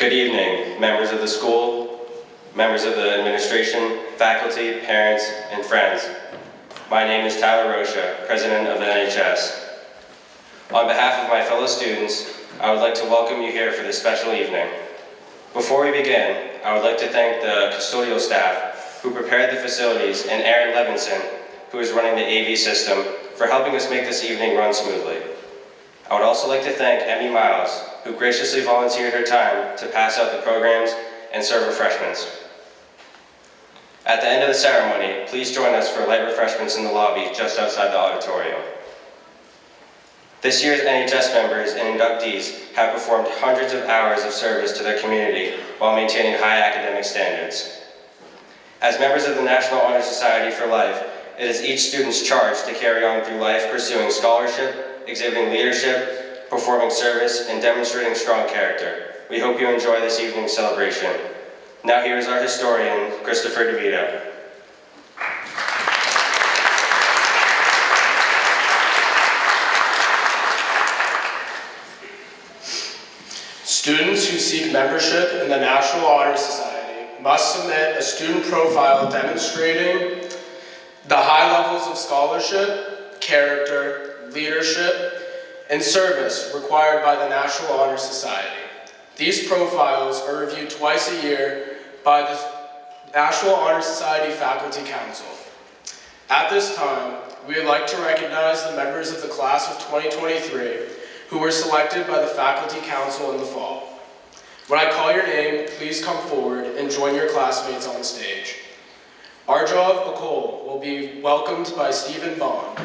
Good evening, members of the school, members of the administration, faculty, parents, and friends. My name is Tyler Rocha, President of the NHS. On behalf of my fellow students, I would like to welcome you here for this special evening. Before we begin, I would like to thank the custodial staff who prepared the facilities and Aaron Levinson, who is running the AV system, for helping us make this evening run smoothly. I would also like to thank Emmy Miles, who graciously volunteered her time to pass out the programs and serve refreshments. At the end of the ceremony, please join us for light refreshments in the lobby just outside the auditorium. This year's NHS members and inductees have performed hundreds of hours of service to their community while maintaining high academic standards. As members of the National Honor Society for Life, it is each student's charge to carry on through life pursuing scholarship, exhibiting leadership, performing service, and demonstrating strong character. We hope you enjoy this evening's celebration. Now here is our historian, Christopher DeVito. Students who seek membership in the National Honor Society must submit a student profile demonstrating the high levels of scholarship, character, leadership, and service required by the National Honor Society. These profiles are reviewed twice a year by the National Honor Society Faculty Council. At this time, we would like to recognize the members of the class of 2023 who were selected by the Faculty Council in the fall. When I call your name, please come forward and join your classmates on the stage. Arjav Akol will be welcomed by Stephen Bond.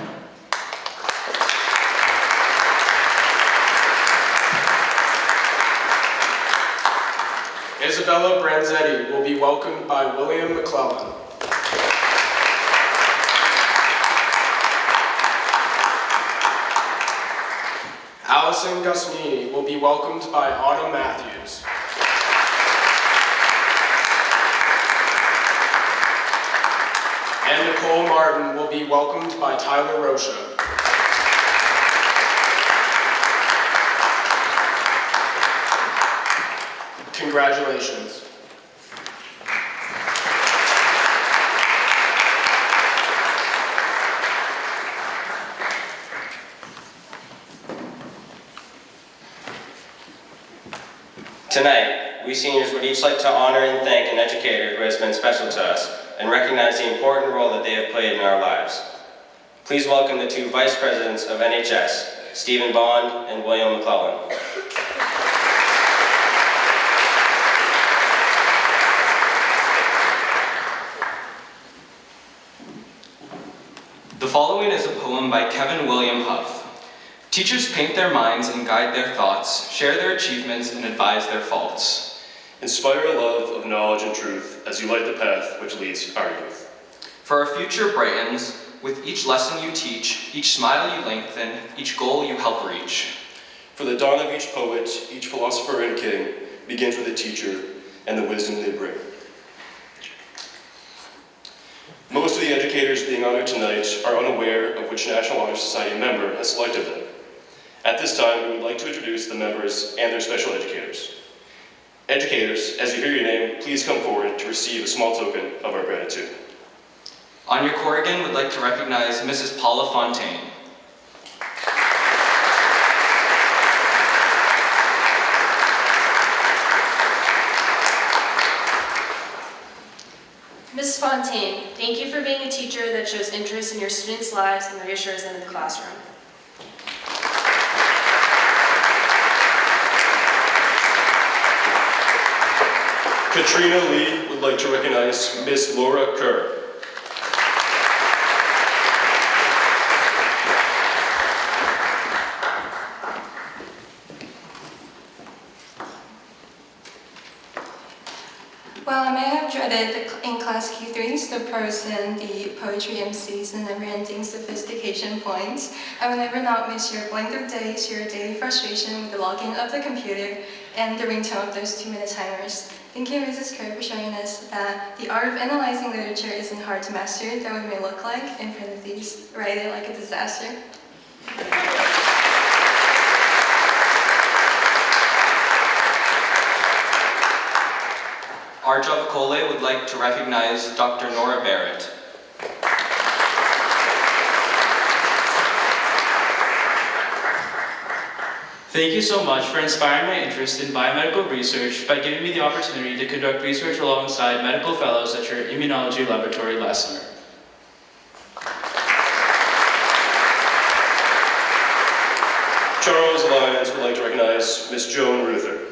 Isabella Branzetti will be welcomed by William McClellan. Allison Gusmini will be welcomed by Anna Matthews. And Nicole Martin will be welcomed by Tyler Rocha. Congratulations. Tonight, we seniors would each like to honor and thank an educator who has been special to us and recognize the important role that they have played in our lives. Please welcome the two Vice Presidents of NHS, Stephen Bond and William McClellan. The following is a poem by Kevin William Huff. Teachers paint their minds and guide their thoughts, share their achievements and advise their faults. Inspire a love of knowledge and truth as you light the path which leads our youth. For our future brightens, with each lesson you teach, each smile you lengthen, each goal you help reach. For the dawn of each poet, each philosopher and king begins with a teacher and the wisdom they bring. Most of the educators being honored tonight are unaware of which National Honor Society member has selected them. At this time, we would like to introduce the members and their special educators. Educators, as you hear your name, please come forward to receive a small token of our gratitude. Anya Corrigan would like to recognize Mrs. Paula Fontaine. Ms. Fontaine, thank you for being a teacher that shows interest in your students' lives and reassures them in the classroom. Katrina Lee would like to recognize Miss Laura Kerr. While I may have dreaded in class Q3s the prose and the poetry MCs and never-ending sophistication points, I will never not miss your blank of days, your daily frustration with the logging of the computer, and the ringtone of those 2-minute timers. Thank you, Mrs. Kerr, for showing us that the art of analyzing literature isn't hard to master, though it may look like, in parentheses, write it like a disaster. Arja Vakole would like to recognize Dr. Nora Barrett. Thank you so much for inspiring my interest in biomedical research by giving me the opportunity to conduct research alongside medical fellows at your immunology laboratory last summer. Charles Lyons would like to recognize Miss Joan Ruther.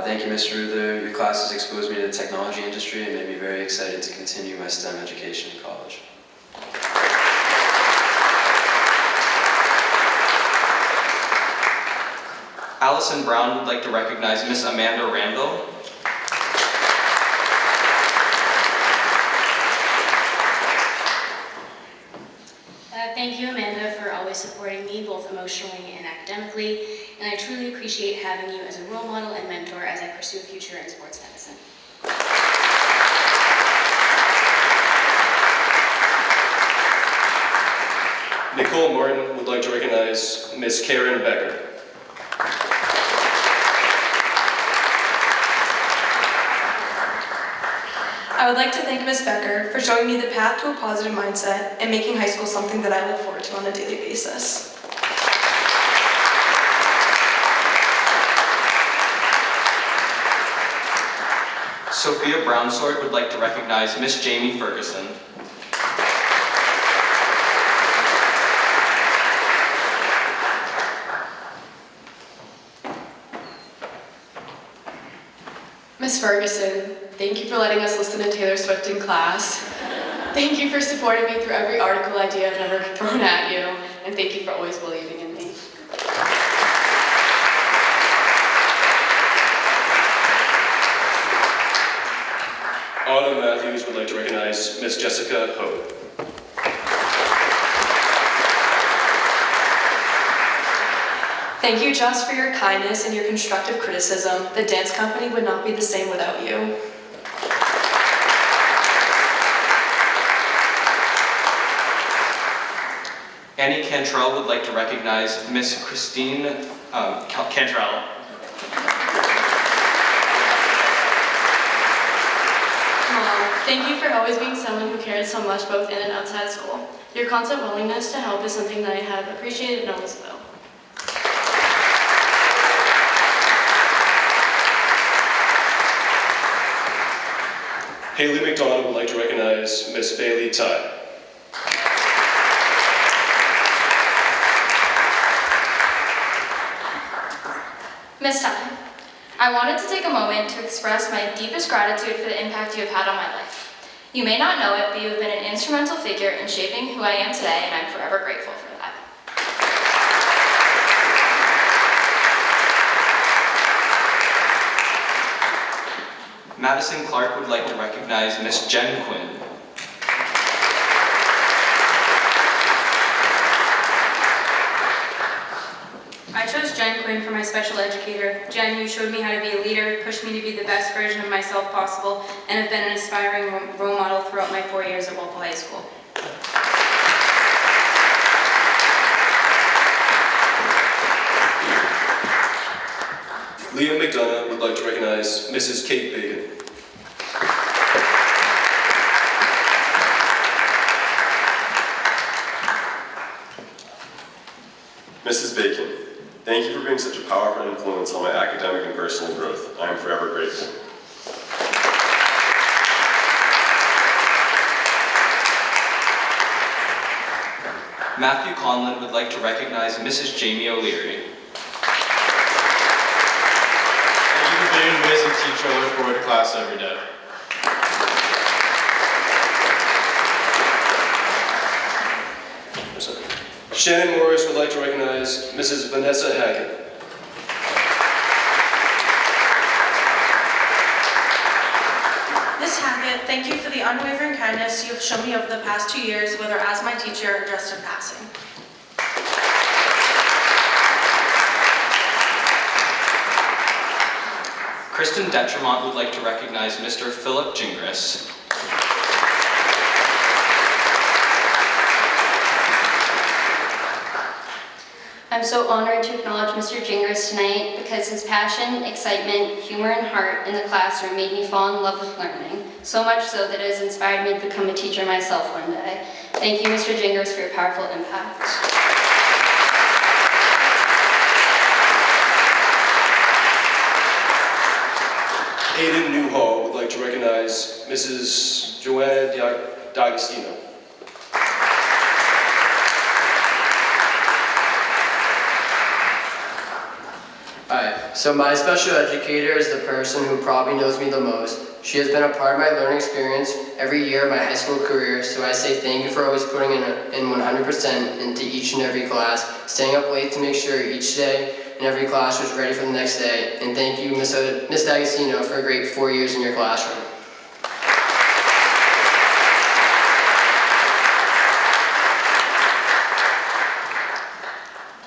Thank you, Mr. Ruther. Your classes exposed me to the technology industry and made me very excited to continue my STEM education in college. Allison Brown would like to recognize Miss Amanda Randall. Thank you, Amanda, for always supporting me both emotionally and academically, and I truly appreciate having you as a role model and mentor as I pursue a future in sports medicine. Nicole Martin would like to recognize Miss Karen Becker. I would like to thank Ms. Becker for showing me the path to a positive mindset and making high school something that I look forward to on a daily basis. Sophia Brownsword would like to recognize Miss Jamie Ferguson. Miss Ferguson, thank you for letting us listen to Taylor Swift in class. Thank you for supporting me through every article idea I've ever thrown at you, and thank you for always believing in me. Autumn Matthews would like to recognize Miss Jessica Ho. Thank you, Jess, for your kindness and your constructive criticism. The dance company would not be the same without you. Annie Cantrell would like to recognize Miss Christine Cantrell. Mom, thank you for always being someone who cared so much both in and outside school. Your constant willingness to help is something that I have appreciated and always will. Haley McDonald would like to recognize Miss Bailey Ty. Miss Ty, I wanted to take a moment to express my deepest gratitude for the impact you have had on my life. You may not know it, but you have been an instrumental figure in shaping who I am today, and I'm forever grateful for that. Madison Clark would like to recognize Miss Jen Quinn. I chose Jen Quinn for my special educator. Jen, you showed me how to be a leader, pushed me to be the best version of myself possible, and have been an inspiring role model throughout my 4 years at Walpole High School. Liam McDonough would like to recognize Mrs. Kate Bacon. Mrs. Bacon, thank you for being such a powerful influence on my academic and personal growth. I am forever grateful. Matthew Conlon would like to recognize Mrs. Jamie O'Leary. Thank you for being an amazing teacher. I look forward to class every day. Shannon Morris would like to recognize Mrs. Vanessa Hackett. Ms. Hackett, thank you for the unwavering kindness you have shown me over the past 2 years, whether as my teacher or just in passing. Kristen Detremont would like to recognize Mr. Philip Gingras. I'm so honored to acknowledge Mr. Gingras tonight because his passion, excitement, humor, and heart in the classroom made me fall in love with learning, so much so that it has inspired me to become a teacher myself one day. Thank you, Mr. Gingras, for your powerful impact. Hayden Newhall would like to recognize Mrs. Joanna D'Agostino. Hi, so my special educator is the person who probably knows me the most. She has been a part of my learning experience every year of my high school career, so I say thank you for always putting in 100% into each and every class, staying up late to make sure each day and every class was ready for the next day. And thank you, Miss D'Agostino, for a great 4 years in your classroom.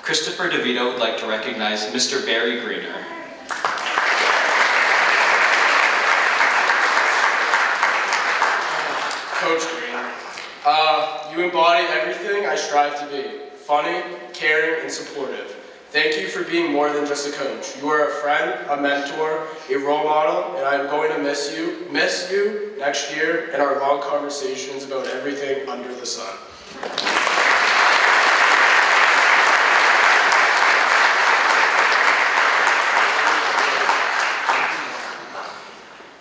Christopher DeVito would like to recognize Mr. Barry Greener. Coach Green, you embody everything I strive to be. Funny, caring, and supportive. Thank you for being more than just a coach. You are a friend, a mentor, a role model, and I am going to miss you next year in our long conversations about everything under the sun.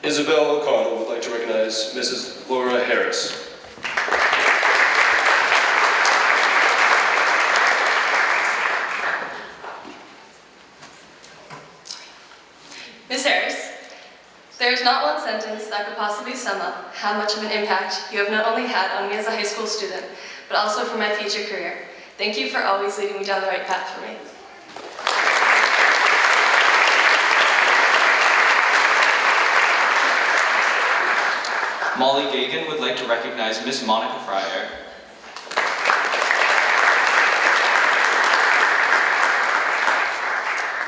Isabel O'Connell would like to recognize Mrs. Laura Harris. Ms. Harris, there is not one sentence that could possibly sum up how much of an impact you have not only had on me as a high school student, but also for my future career. Thank you for always leading me down the right path for me. Molly Gagan would like to recognize Miss Monica Fryer.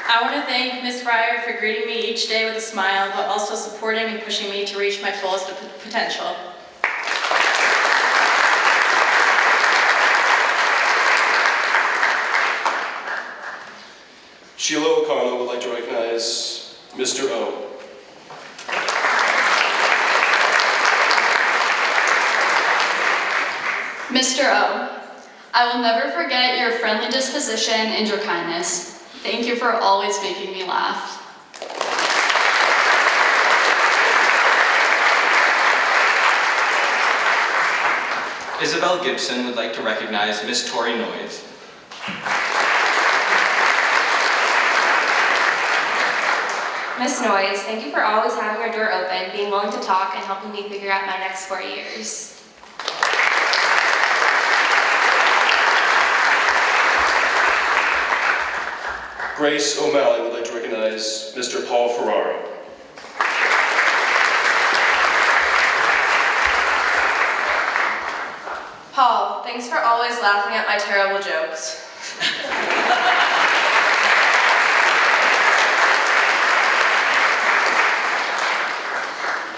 I want to thank Ms. Fryer for greeting me each day with a smile, but also supporting and pushing me to reach my fullest potential. Sheila O'Connell would like to recognize Mr. O. Mr. O, I will never forget your friendly disposition and your kindness. Thank you for always making me laugh. Isabel Gibson would like to recognize Miss Tori Noyes. Miss Noyes, thank you for always having your door open, being willing to talk, and helping me figure out my next 4 years. Grace O'Malley would like to recognize Mr. Paul Ferraro. Paul, thanks for always laughing at my terrible jokes.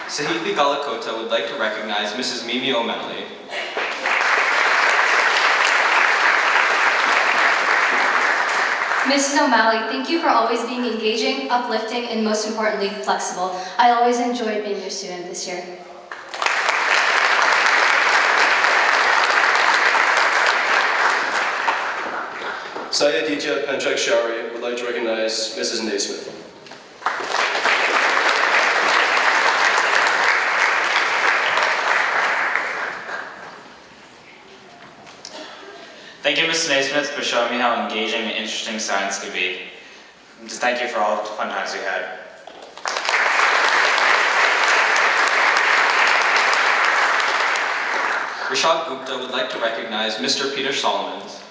Sahithi Galakota would like to recognize Mrs. Mimi O'Malley. Mrs. O'Malley, thank you for always being engaging, uplifting, and most importantly, flexible. I always enjoyed being your student this year. Sayaditya Panchak Shari would like to recognize Mrs. Naismith. Thank you, Mr. Naismith, for showing me how engaging and interesting science could be. And just thank you for all the fun times we had. Rishab Gupta would like to recognize Mr. Peter Solomons.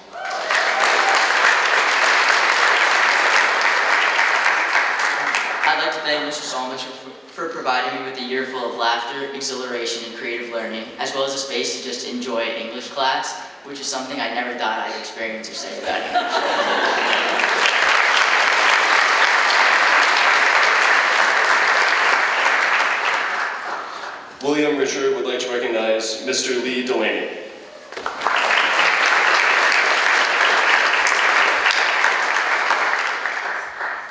I'd like to thank Mr. Solomons for providing me with a year full of laughter, exhilaration, and creative learning, as well as a space to just enjoy English class, which is something I never thought I'd experience or say about English. William Richard would like to recognize Mr. Lee Delaney.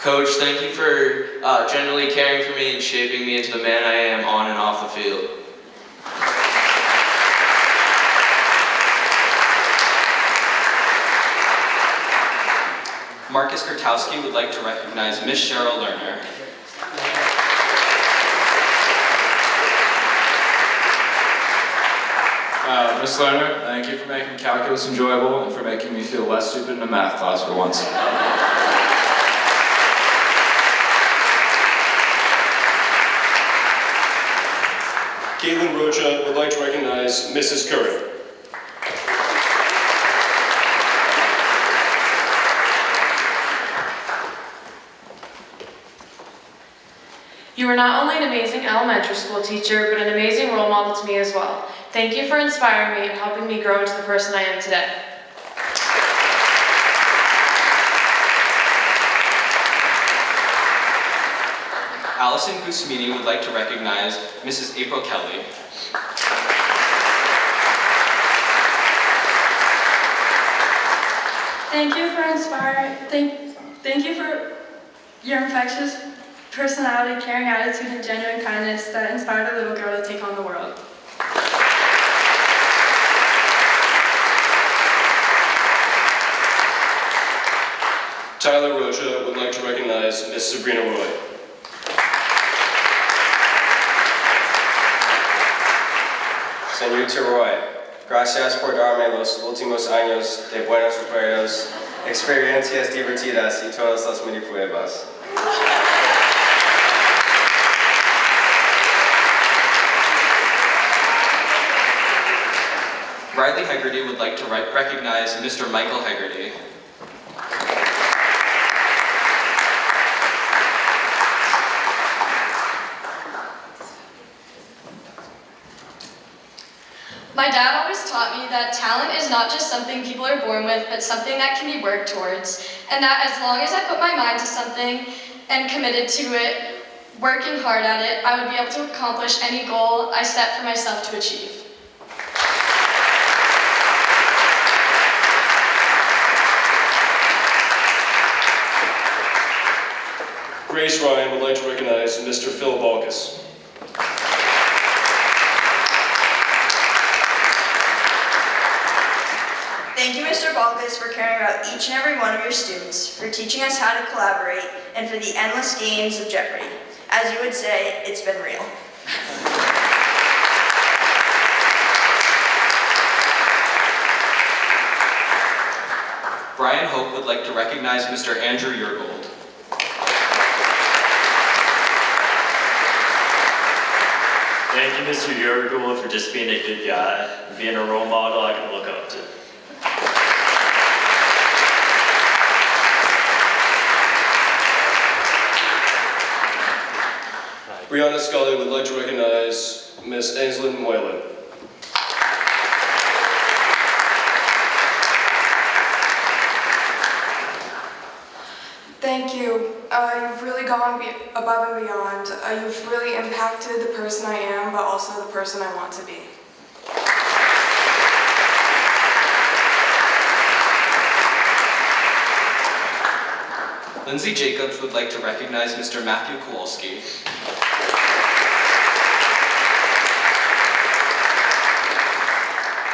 Coach, thank you for genuinely caring for me and shaping me into the man I am on and off the field. Marcus Kurtowski would like to recognize Miss Cheryl Lerner. Miss Lerner, thank you for making calculus enjoyable and for making me feel less stupid in a math class for once. Caitlin Rocha would like to recognize Mrs. Curran. You were not only an amazing elementary school teacher, but an amazing role model to me as well. Thank you for inspiring me and helping me grow into the person I am today. Allison Gusmini would like to recognize Mrs. April Kelly. Thank you for inspiring. Thank you for your infectious personality, caring attitude, and genuine kindness that inspired a little girl to take on the world. Tyler Rocha would like to recognize Miss Sabrina Roy. Señorita Roy, gracias por darme los últimos años de buenos recuerdos, experiencias divertidas y todas las mini pruebas. Riley Hegarty would like to recognize Mr. Michael Hegarty. My dad always taught me that talent is not just something people are born with, but something that can be worked towards. And that as long as I put my mind to something and committed to it, working hard at it, I would be able to accomplish any goal I set for myself to achieve. Grace Ryan would like to recognize Mr. Phil Balkus. Thank you, Mr. Balkus, for caring about each and every one of your students, for teaching us how to collaborate, and for the endless games of Jeopardy. As you would say, it's been real. Brian Hope would like to recognize Mr. Andrew Yergold. Thank you, Mr. Yergold, for just being a good guy and being a role model I can look up to. Brianna Scully would like to recognize Miss Aislinn Moylan. Thank you. You've really gone above and beyond. You've really impacted the person I am, but also the person I want to be. Lindsay Jacobs would like to recognize Mr. Matthew Kowalski.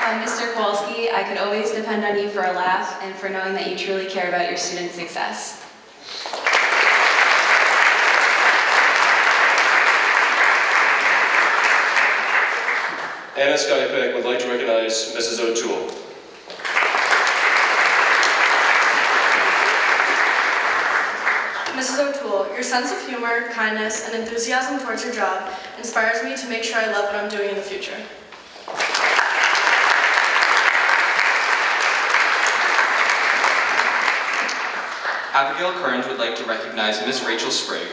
Mr. Kowalski, I could always depend on you for a laugh and for knowing that you truly care about your students' success. Anna Skypeck would like to recognize Mrs. O'Toole. Mrs. O'Toole, your sense of humor, kindness, and enthusiasm towards your job inspires me to make sure I love what I'm doing in the future. Abigail Kearns would like to recognize Miss Rachel Sprague.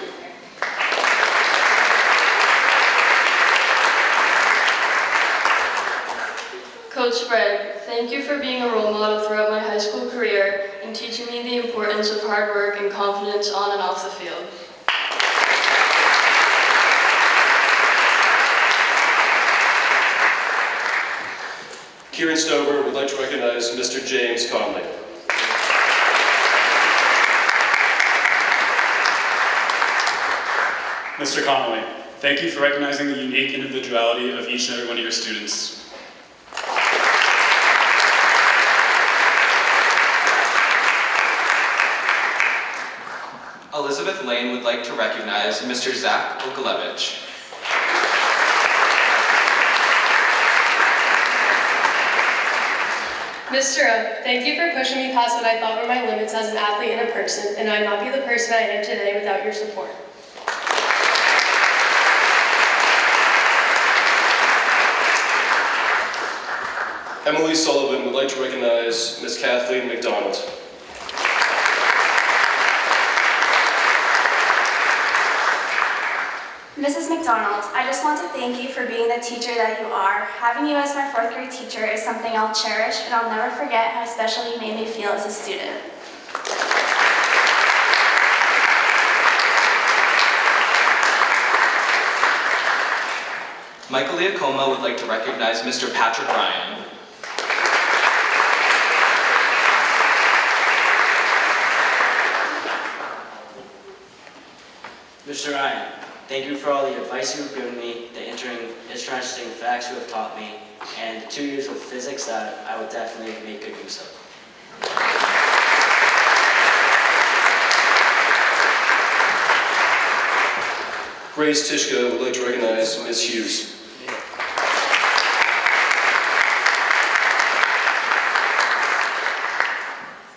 Coach Sprague, thank you for being a role model throughout my high school career and teaching me the importance of hard work and confidence on and off the field. Kieran Stover would like to recognize Mr. James Conley. Mr. Connolly, thank you for recognizing the unique individuality of each and every one of your students. Elizabeth Lane would like to recognize Mr. Zach Okolevich. Mr. O, thank you for pushing me past what I thought were my limits as an athlete and a person, and I would not be the person I am today without your support. Emily Sullivan would like to recognize Miss Kathleen McDonald. Mrs. McDonald, I just want to thank you for being the teacher that you are. Having you as my 4th grade teacher is something I'll cherish, and I'll never forget how special you made me feel as a student. Michael Iacoma would like to recognize Mr. Patrick Ryan. Mr. Ryan, thank you for all the advice you've given me, the interesting facts you have taught me, and the 2 years of physics that I will definitely make good use of. Grace Tishka would like to recognize Ms. Hughes.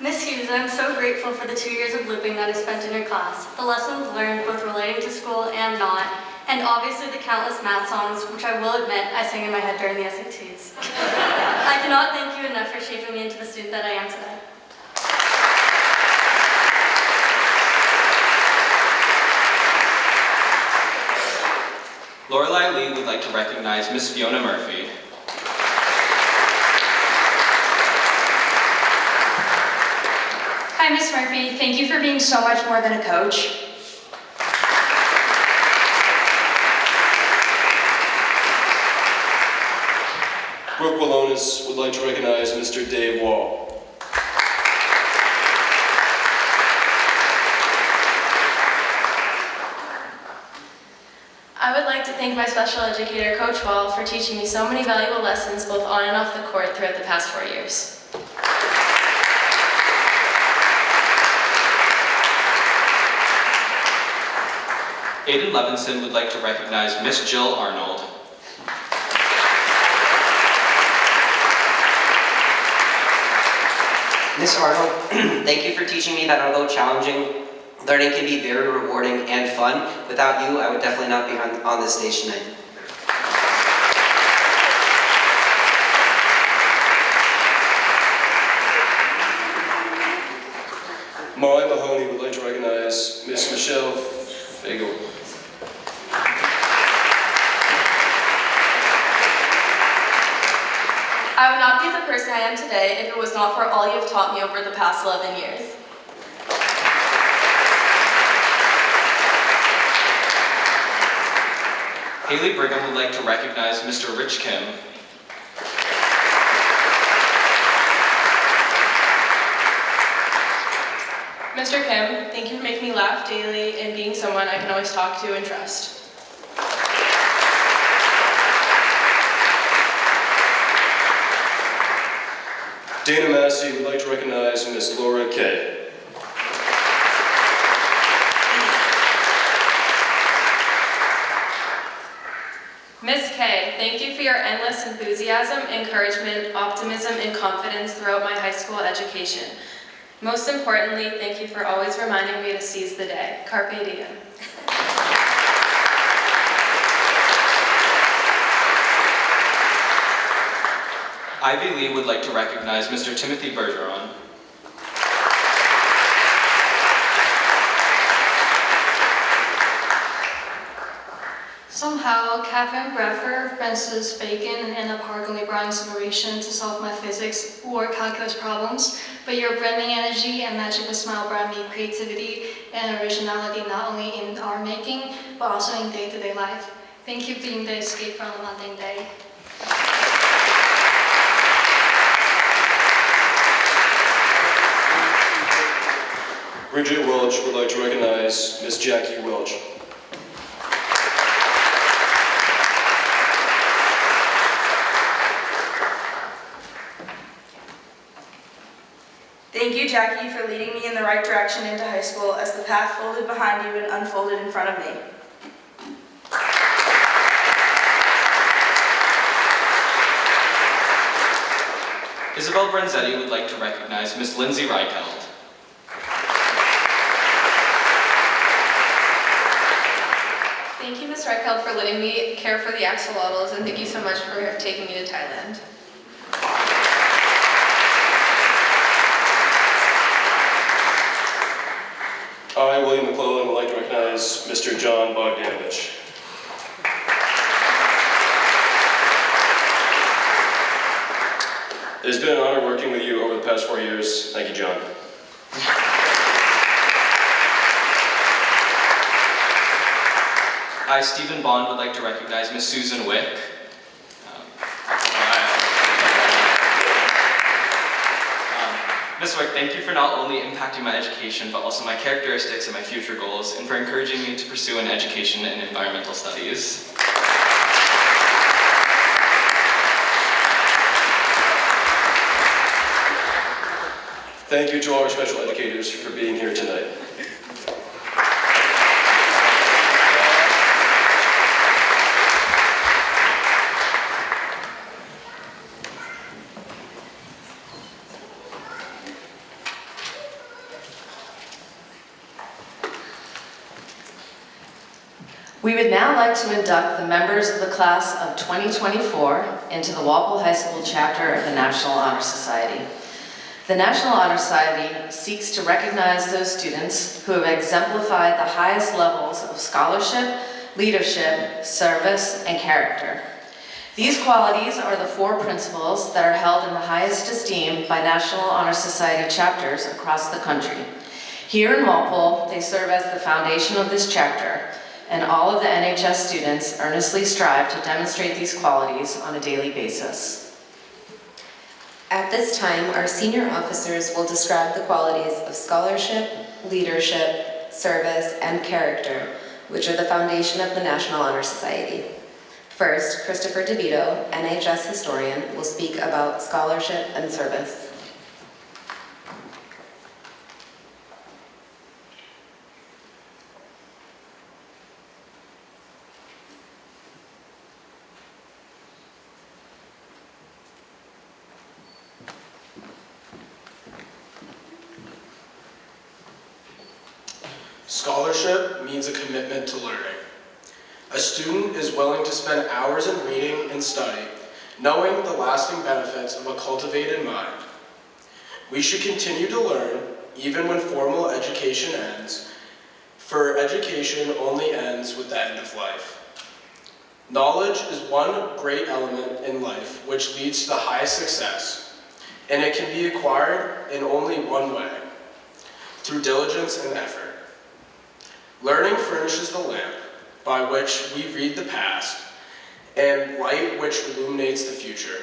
Miss Hughes, I'm so grateful for the 2 years of looping that I spent in your class, the lessons learned both relating to school and not, and obviously the countless math songs, which I will admit I sang in my head during the SATs. I cannot thank you enough for shaping me into the student that I am today. Lorelei Lee would like to recognize Miss Fiona Murphy. Hi, Miss Murphy. Thank you for being so much more than a coach. Brooke Wallonis would like to recognize Mr. Dave Wall. I would like to thank my special educator, Coach Wall, for teaching me so many valuable lessons both on and off the court throughout the past 4 years. Aiden Levinson would like to recognize Miss Jill Arnold. Miss Arnold, thank you for teaching me that although challenging, learning can be very rewarding and fun. Without you, I would definitely not be on this stage tonight. Molly Mahoney would like to recognize Miss Michelle Fagel. I would not be the person I am today if it was not for all you have taught me over the past 11 years. Haley Brigham would like to recognize Mr. Rich Kim. Mr. Kim, thank you for making me laugh daily and being someone I can always talk to and trust. Dana Massey would like to recognize Miss Laura Kay. Miss Kay, thank you for your endless enthusiasm, encouragement, optimism, and confidence throughout my high school education. Most importantly, thank you for always reminding me to seize the day. Carpe diem. Ivy Lee would like to recognize Mr. Timothy Bergeron. Somehow, Catherine Bradford, Francis Bacon, and Anna Park only brought inspiration to solve my physics or calculus problems, but your brimming energy and magical smile brought me creativity and originality not only in art making, but also in day-to-day life. Thank you for being the escape from the mundane day. Bridget Welch would like to recognize Miss Jackie Welch. Thank you, Jackie, for leading me in the right direction into high school as the path folded behind you and unfolded in front of me. Isabel Brenzetti would like to recognize Miss Lindsay Reicheld. Thank you, Ms. Reicheld, for letting me care for the axolotls, and thank you so much for taking me to Thailand. I, William McClellan, would like to recognize Mr. John Bogdanovich. It has been an honor working with you over the past 4 years. Thank you, John. I, Stephen Bond, would like to recognize Miss Susan Wick. Ms. Wick, thank you for not only impacting my education, but also my characteristics and my future goals, and for encouraging me to pursue an education in environmental studies. Thank you to all our special educators for being here tonight. We would now like to induct the members of the class of 2024 into the Walpole High School chapter of the National Honor Society. The National Honor Society seeks to recognize those students who have exemplified the highest levels of scholarship, leadership, service, and character. These qualities are the 4 principles that are held in the highest esteem by National Honor Society chapters across the country. Here in Walpole, they serve as the foundation of this chapter, and all of the NHS students earnestly strive to demonstrate these qualities on a daily basis. At this time, our senior officers will describe the qualities of scholarship, leadership, service, and character, which are the foundation of the National Honor Society. First, Christopher DeVito, NHS historian, will speak about scholarship and service. Scholarship means a commitment to learning. A student is willing to spend hours in reading and study, knowing the lasting benefits of a cultivated mind. We should continue to learn, even when formal education ends, for education only ends with the end of life. Knowledge is one great element in life which leads to the highest success, and it can be acquired in only one way, through diligence and effort. Learning furnishes the lamp by which we read the past and light which illuminates the future.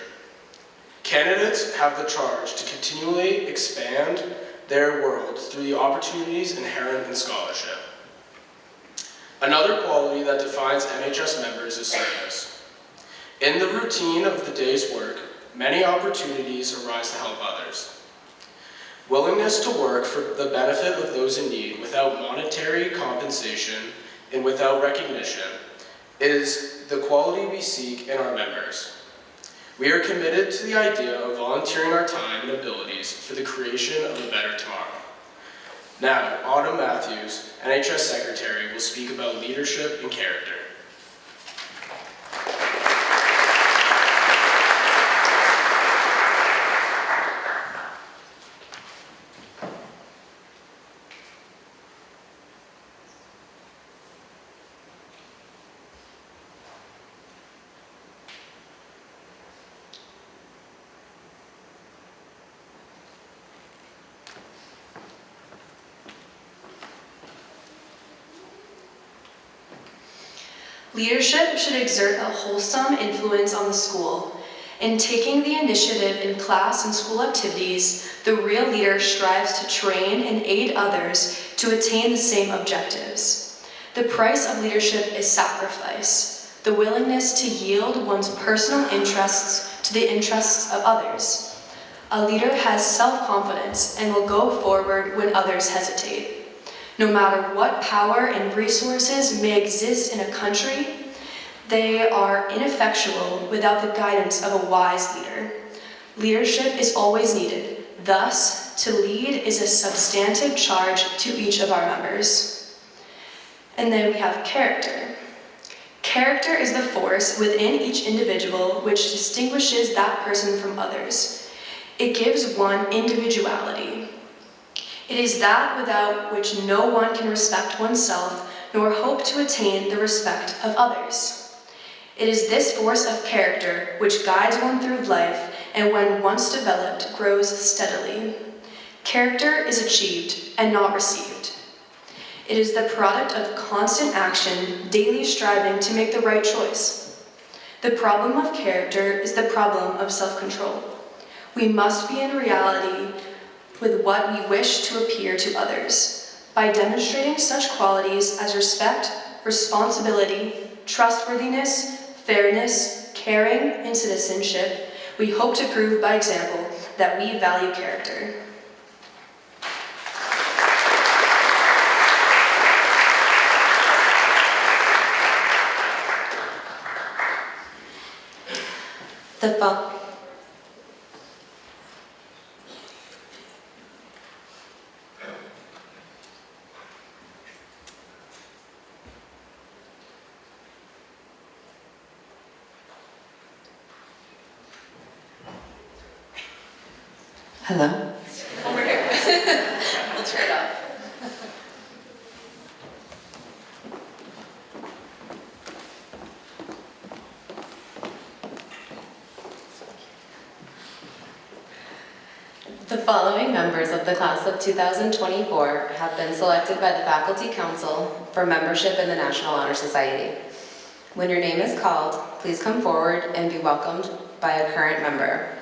Candidates have the charge to continually expand their world through the opportunities inherent in scholarship. Another quality that defines NHS members is service. In the routine of the day's work, many opportunities arise to help others. Willingness to work for the benefit of those in need without monetary compensation and without recognition is the quality we seek in our members. We are committed to the idea of volunteering our time and abilities for the creation of a better tomorrow. Now, Autumn Matthews, NHS Secretary, will speak about leadership and character. Leadership should exert a wholesome influence on the school. In taking the initiative in class and school activities, the real leader strives to train and aid others to attain the same objectives. The price of leadership is sacrifice, the willingness to yield one's personal interests to the interests of others. A leader has self-confidence and will go forward when others hesitate. No matter what power and resources may exist in a country, they are ineffectual without the guidance of a wise leader. Leadership is always needed. Thus, to lead is a substantive charge to each of our members. And then we have character. Character is the force within each individual which distinguishes that person from others. It gives one individuality. It is that without which no one can respect oneself nor hope to attain the respect of others. It is this force of character which guides one through life and when once developed grows steadily. Character is achieved and not received. It is the product of constant action, daily striving to make the right choice. The problem of character is the problem of self-control. We must be in reality with what we wish to appear to others. By demonstrating such qualities as respect, responsibility, trustworthiness, fairness, caring, and citizenship, we hope to prove by example that we value character. Hello? Over here. We'll turn it up. The following members of the class of 2024 have been selected by the Faculty Council for membership in the National Honor Society. When your name is called, please come forward and be welcomed by a current member.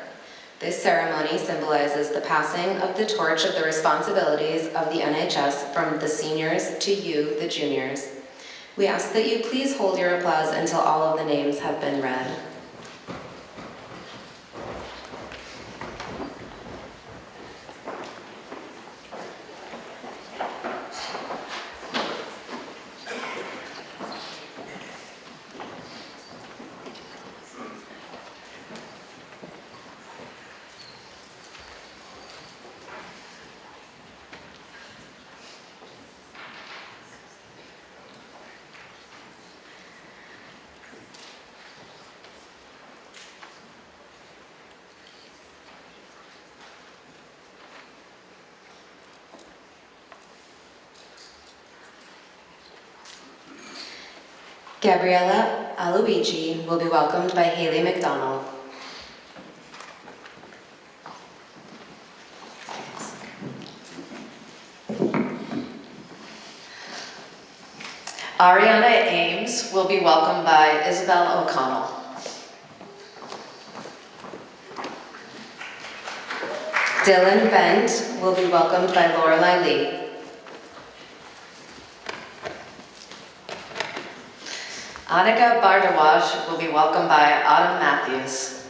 This ceremony symbolizes the passing of the torch of the responsibilities of the NHS from the seniors to you, the juniors. We ask that you please hold your applause until all of the names have been read. Gabriella Aloigi will be welcomed by Haley McDonald. Ariana Ames will be welcomed by Isabel O'Connell. Dylan Bent will be welcomed by Lorelei Lee. Annika Bardawaj will be welcomed by Autumn Matthews.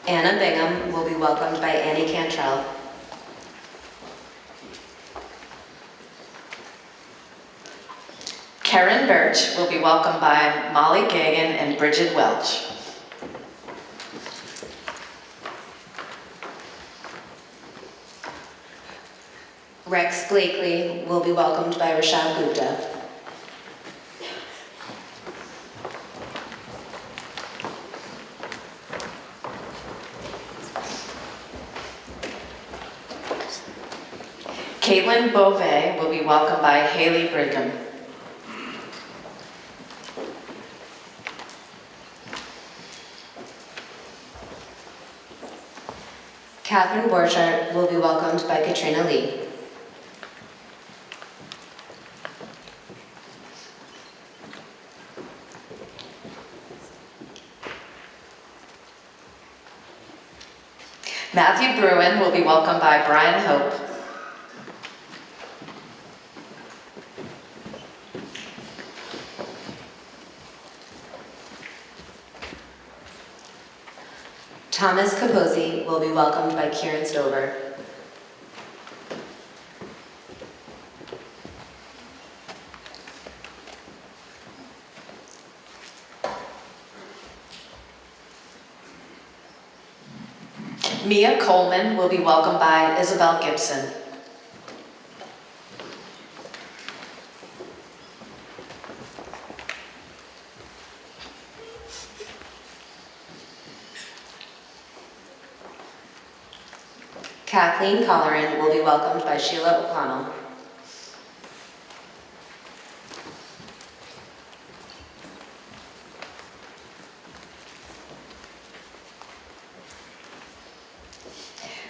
Anna Bingham will be welcomed by Annie Cantrell. Karen Birch will be welcomed by Molly Gagan and Bridget Welch. Rex Blakely will be welcomed by Rashad Gupta. Caitlin Beauvais will be welcomed by Haley Brigham. Catherine Borchardt will be welcomed by Katrina Lee. Matthew Bruin will be welcomed by Brian Hope. Thomas Capozzi will be welcomed by Kieran Stover. Mia Coleman will be welcomed by Isabel Gibson. Kathleen Colleran will be welcomed by Sheila O'Connell.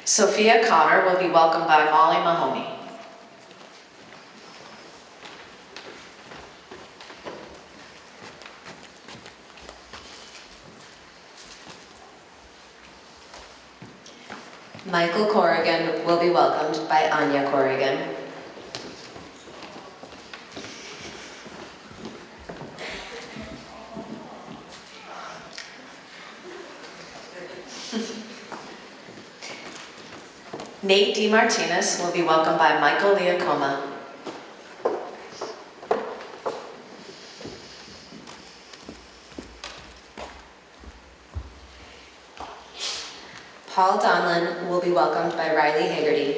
Sophia Connor will be welcomed by Molly Mahoney. Michael Corrigan will be welcomed by Anya Corrigan. Nate DeMartinez will be welcomed by Michael Liacoma. Paul Donlin will be welcomed by Riley Haggerty.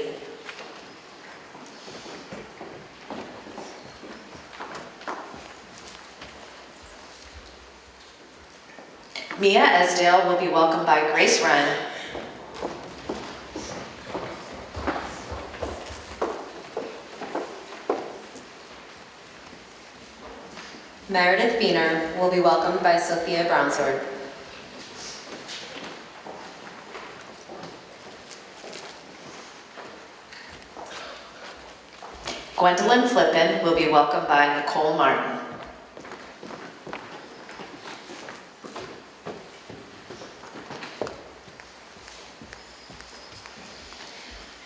Mia Esdale will be welcomed by Grace Wren. Meredith Beener will be welcomed by Sophia Brownsword. Gwendolyn Flippin will be welcomed by Nicole Martin.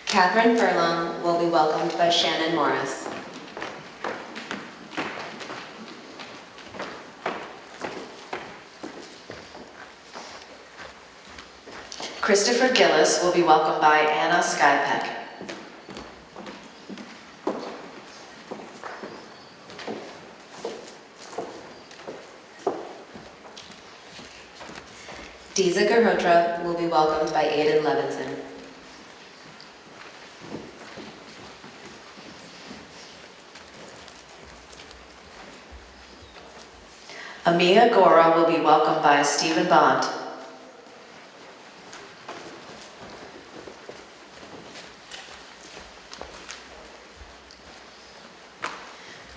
Catherine Furlong will be welcomed by Shannon Morris. Christopher Gillis will be welcomed by Anna Skypeck. Deeza Garhotra will be welcomed by Aidan Levinson. Amia Gora will be welcomed by Stephen Bond.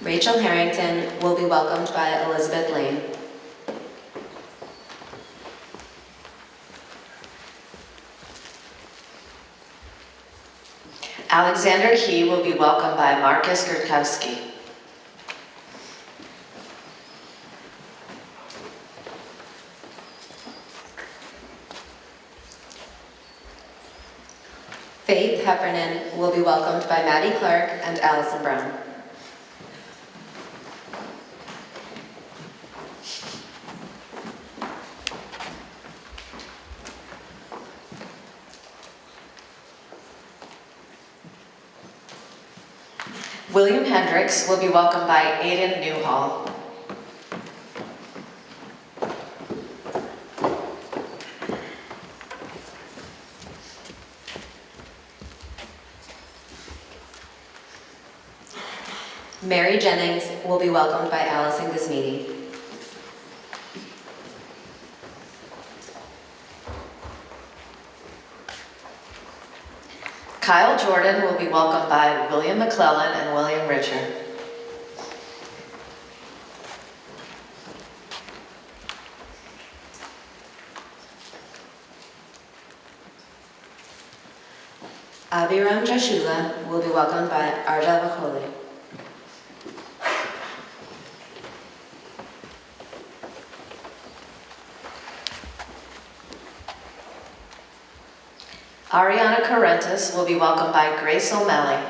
Rachel Harrington will be welcomed by Elizabeth Lane. Alexander He will be welcomed by Marcus Gurkowski. Faith Heffernan will be welcomed by Maddie Clark and Allison Brown. William Hendricks will be welcomed by Aiden Newhall. Mary Jennings will be welcomed by Allison Gusmini. Kyle Jordan will be welcomed by William McClellan and William Richard. Abiram Joshua will be welcomed by Arja Vakholi. Ariana Carrentis will be welcomed by Grace O'Malley.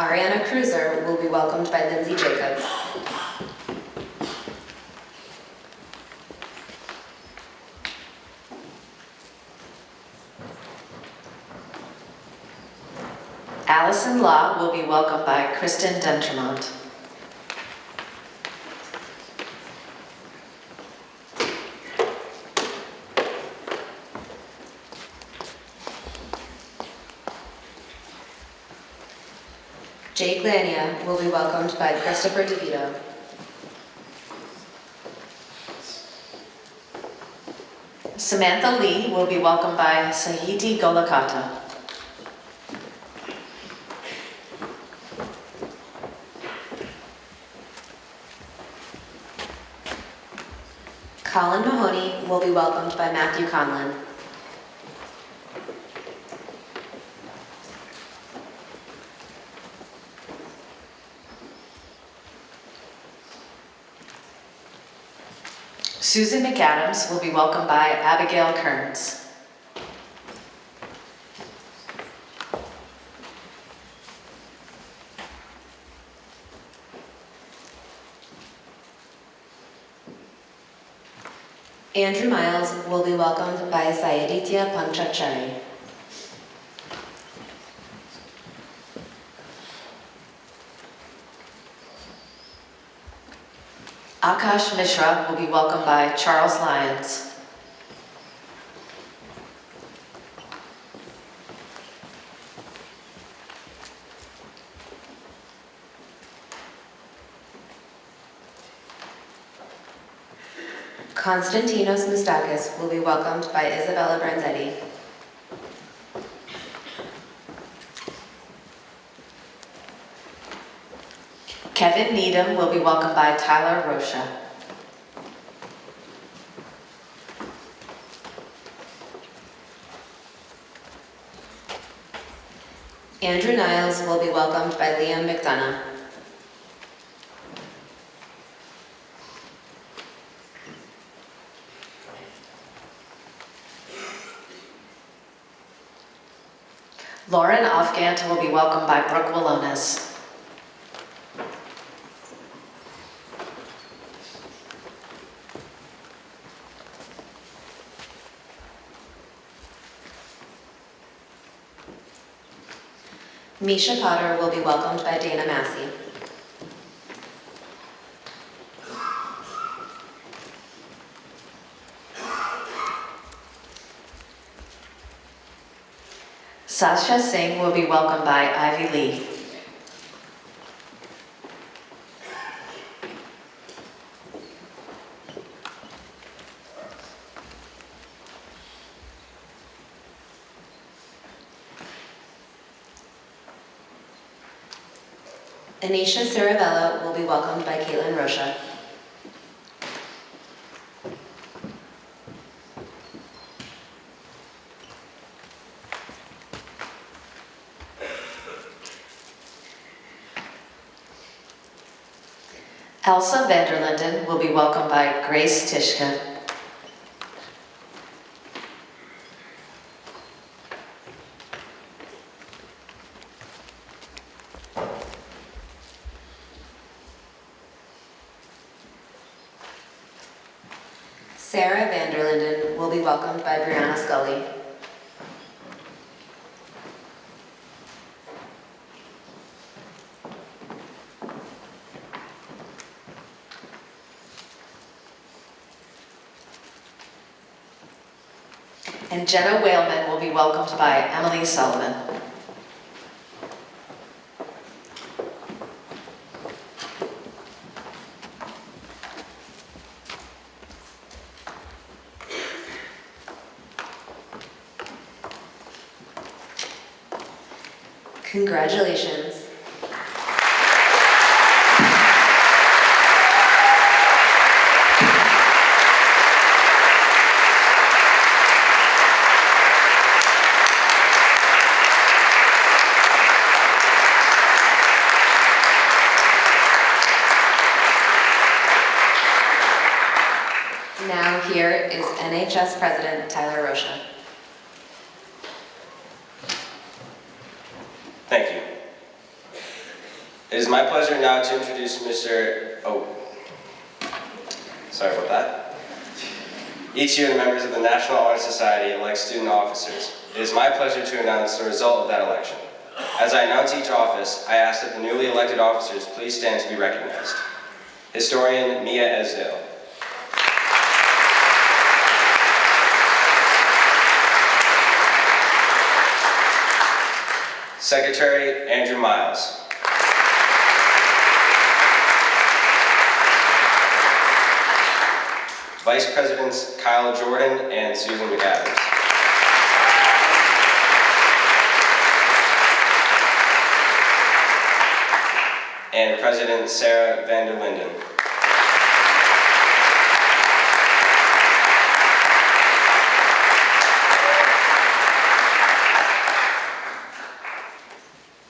Ariana Cruiser will be welcomed by Lindsay Jacobs. Allison Law will be welcomed by Kristen Dentremont. Jake Lania will be welcomed by Christopher DeVito. Samantha Lee will be welcomed by Sahiti Golakata. Colin Mahoney will be welcomed by Matthew Conlon. Susan McAdams will be welcomed by Abigail Kearns. Andrew Miles will be welcomed by Sayaditya Panchachari. Akash Mishra will be welcomed by Charles Lyons. Konstantinos Moustakis will be welcomed by Isabella Branzetti. Kevin Needham will be welcomed by Tyler Rocha. Andrew Niles will be welcomed by Liam McDonough. Lauren Ofgant will be welcomed by Brooke Walonis. Misha Potter will be welcomed by Dana Massey. Sasha Singh will be welcomed by Ivy Lee. Anisha Ciravella will be welcomed by Caitlin Rocha. Elsa Vanderlinden will be welcomed by Grace Tishka. Sarah Vanderlinden will be welcomed by Brianna Scully. And Jenna Whaleman will be welcomed by Emily Sullivan. Congratulations. Now here is NHS President Tyler Rocha. Thank you. It is my pleasure now to introduce sorry about that. Each year, the members of the National Honor Society elect student officers. It is my pleasure to announce the result of that election. As I announce each office, I ask that the newly elected officers please stand to be recognized. Historian Mia Esdale. Secretary Andrew Miles. Vice Presidents Kyle Jordan and Susan McAdams. And President Sarah van der Linden.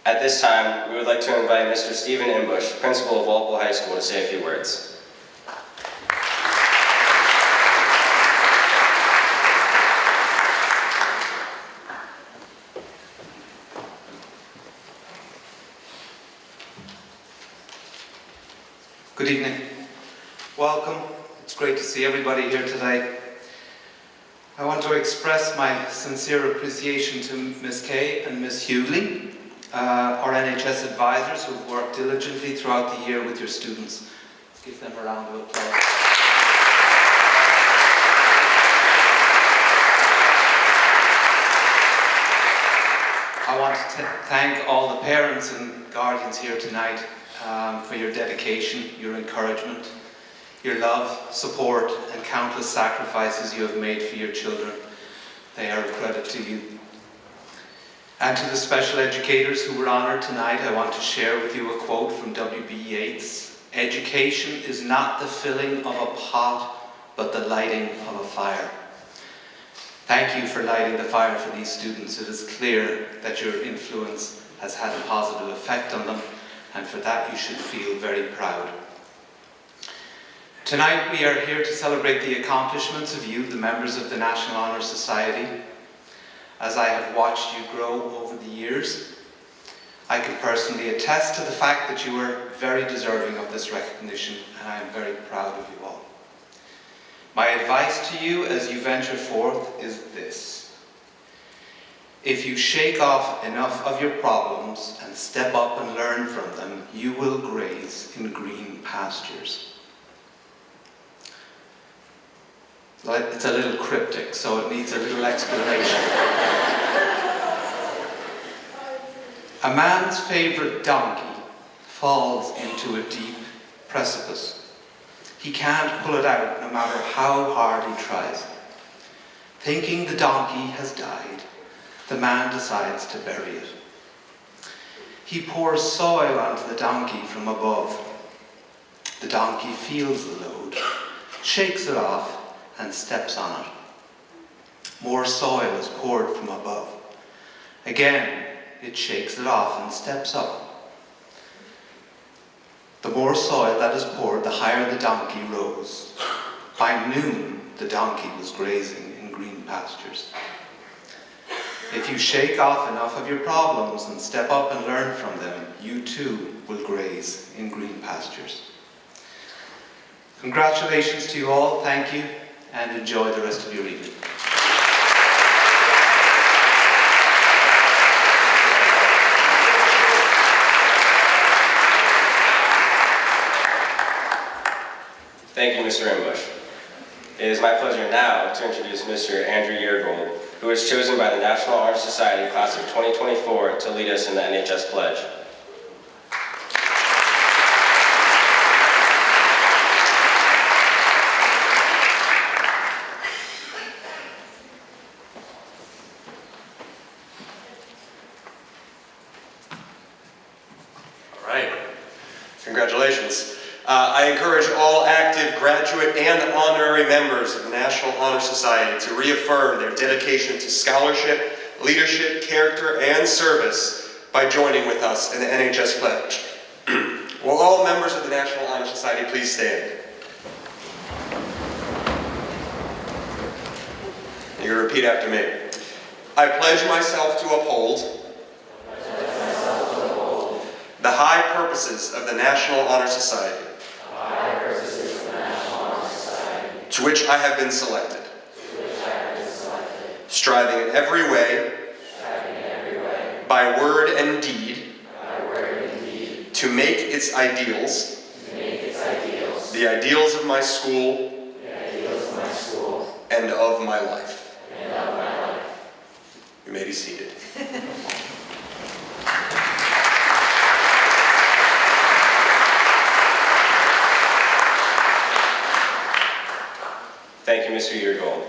At this time, we would like to invite Mr. Stephen Imbush, Principal of Walpole High School, to say a few words. Good evening. Welcome. It's great to see everybody here today. I want to express my sincere appreciation to Ms. Kay and Ms. Hughley, our NHS advisors who've worked diligently throughout the year with your students. Let's give them a round of applause. I want to thank all the parents and guardians here tonight for your dedication, your encouragement, your love, support, and countless sacrifices you have made for your children. They are a credit to you. And to the special educators who were honoured tonight, I want to share with you a quote from W.B. Yeats. "Education is not the filling of a pot, but the lighting of a fire." Thank you for lighting the fire for these students. It is clear that your influence has had a positive effect on them, and for that you should feel very proud. Tonight we are here to celebrate the accomplishments of you, the members of the National Honor Society. As I have watched you grow over the years, I can personally attest to the fact that you are very deserving of this recognition, and I am very proud of you all. My advice to you as you venture forth is this: if you shake off enough of your problems and step up and learn from them, you will graze in green pastures. It's a little cryptic, so it needs a little explanation. A man's favourite donkey falls into a deep precipice. He can't pull it out no matter how hard he tries. Thinking the donkey has died, the man decides to bury it. He pours soil onto the donkey from above. The donkey feels the load, shakes it off, and steps on it. More soil is poured from above. Again, it shakes it off and steps up. The more soil that is poured, the higher the donkey rose. By noon, the donkey was grazing in green pastures. If you shake off enough of your problems and step up and learn from them, you too will graze in green pastures. Congratulations to you all, thank you, and enjoy the rest of your evening. Thank you, Mr. Imbush. It is my pleasure now to introduce Mr. Andrew Yeargold, who was chosen by the National Honor Society class of 2024 to lead us in the NHS Pledge. All right, congratulations. I encourage all active graduate and honorary members of the National Honor Society to reaffirm their dedication to scholarship, leadership, character, and service by joining with us in the NHS Pledge. Will all members of the National Honor Society please stand? You're going to repeat after me. I pledge myself to uphold the high purposes of the National Honor Society, to which I have been selected, striving in every way, by word and deed, to make its ideals, the ideals of my school, and of my life. You may be seated. Thank you, Mr. Yeargold.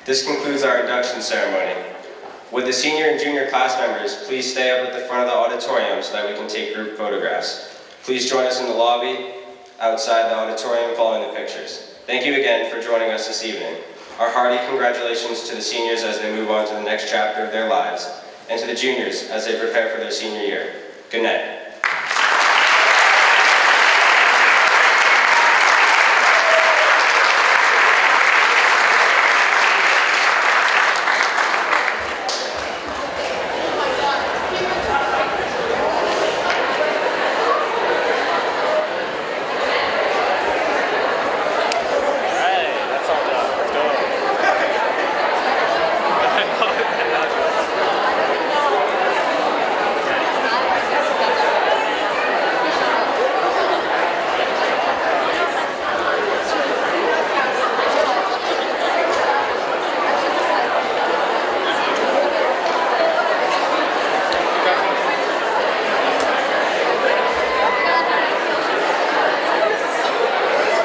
This concludes our induction ceremony. Would the senior and junior class members please stay up at the front of the auditorium so that we can take group photographs. Please join us in the lobby outside the auditorium following the pictures. Thank you again for joining us this evening. Our hearty congratulations to the seniors as they move on to the next chapter of their lives, and to the juniors as they prepare for their senior year. Good night.